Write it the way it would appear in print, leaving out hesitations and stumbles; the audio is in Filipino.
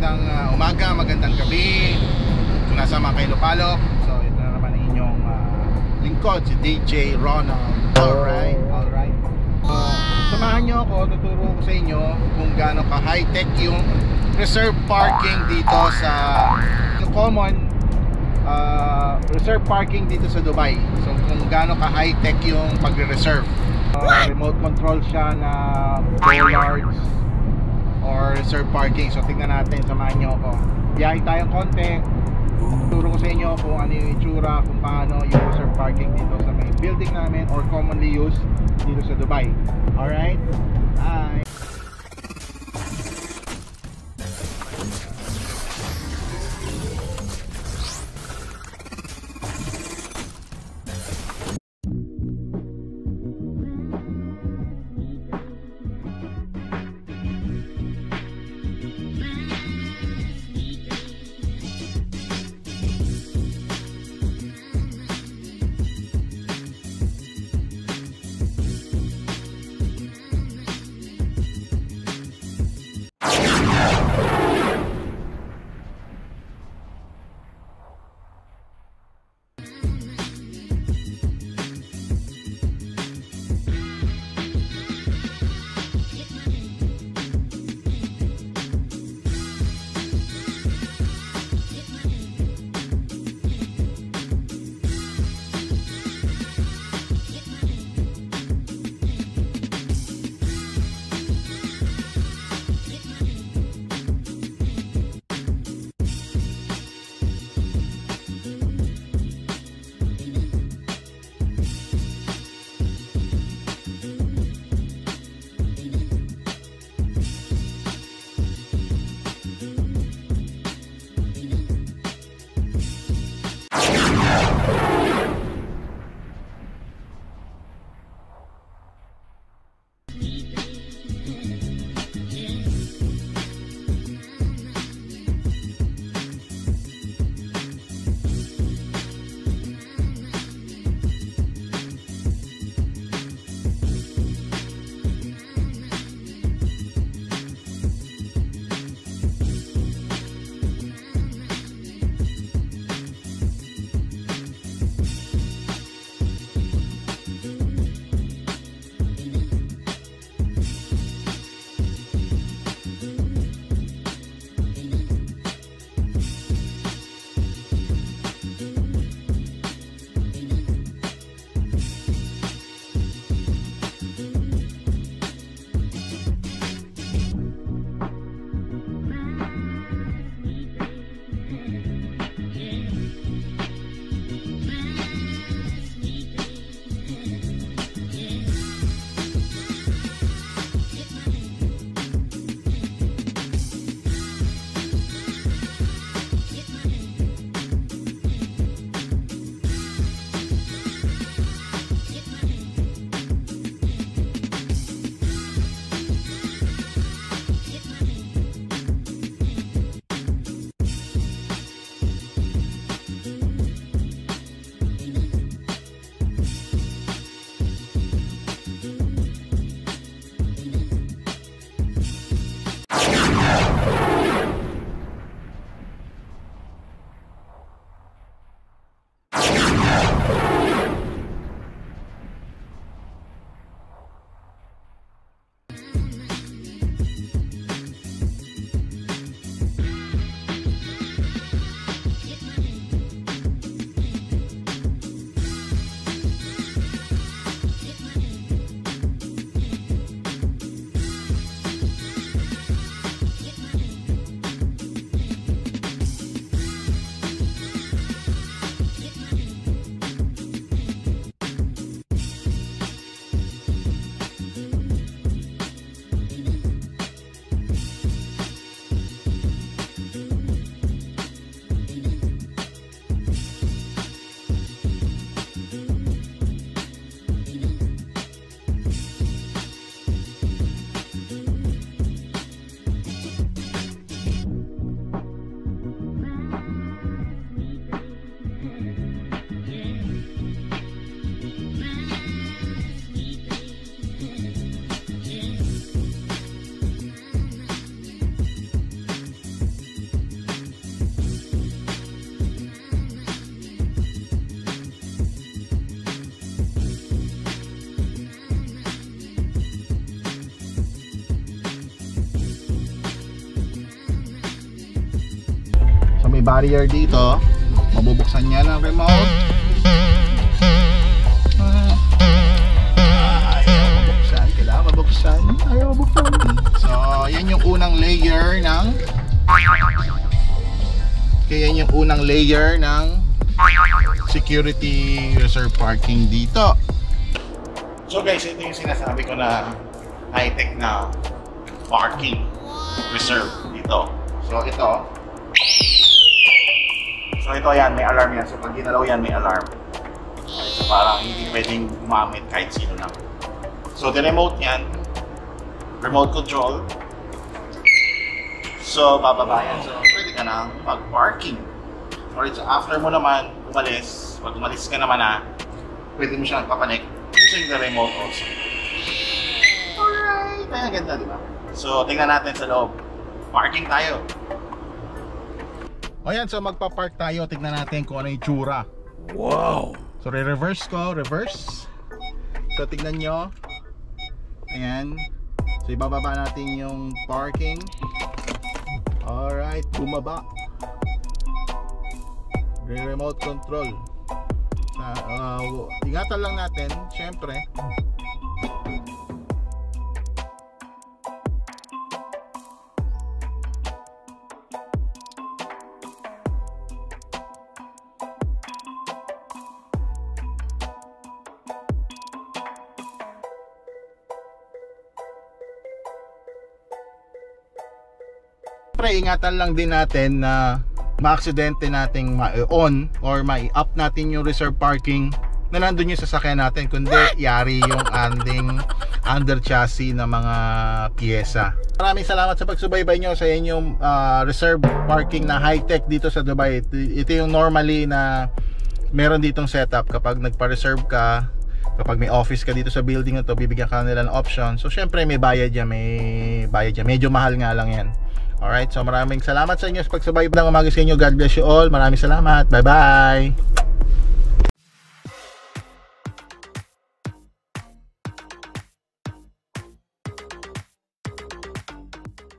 magandang umaga, magandang gabi kung nasa Makailo Palok. So ito na naman ang inyong lingkod, si DJ Ronald. Alright. So samahan nyo ako, tuturo ko sa inyo kung gaano ka high-tech yung reserve parking dito sa common reserve parking dito sa Dubai. So kung gaano ka high-tech yung pagre-reserve. Remote control siya na bollards or reserve parking. So tingnan natin, samahan nyo ako. Biyahe tayong konti. Turo ko sa inyo kung ano yung itsura, kung paano yung reserve parking dito sa may building namin or commonly used dito sa Dubai. Alright? Bye! may barrier dito. Mabubuksan niya ng remote. Ayaw mabuksan. Kailangan mabuksan. Ayaw mabuksan. So, yan yung unang layer ng security reserve parking dito. So guys, ito yung sinasabi ko na high-tech na parking reserve dito. So ito yan, may alarm yan. So pag ginalaw yan, may alarm. So parang hindi pwedeng gumamit kahit sino lang. So the remote yan, remote control. So bababa yan. So pwede ka nang pag-parking. Alright, so after mo naman umalis, pag umalis ka naman na, pwede mo siyang papanik using the remote also. Alright, kaya ganda, di ba? So tingnan natin sa loob. Parking tayo. O yan, so magpa-park tayo. Tignan natin kung ano yung tsura. Wow! So re-reverse ko, reverse. So tignan nyo. Ayan. So ibababa natin yung parking. Alright, bumaba. Remote control. Ingatan lang natin, syempre. Ingatan lang din natin na ma-aksidente nating ma-on or ma-up natin yung reserve parking na nandun yung sasakyan natin, kundi yari yung under chassis na mga piyesa. Maraming salamat sa pagsubaybay nyo sa inyong reserve parking na high-tech dito sa Dubai. Ito yung normally na meron ditong setup kapag nagpa-reserve ka. Kapag may office ka dito sa building na to, bibigyan ka nila ng option. So syempre may bayad yan, medyo mahal nga lang yan. Alright, so maraming salamat sa inyo sa pagsubaybay ng umaga sa inyo. God bless you all. Maraming salamat. Bye bye.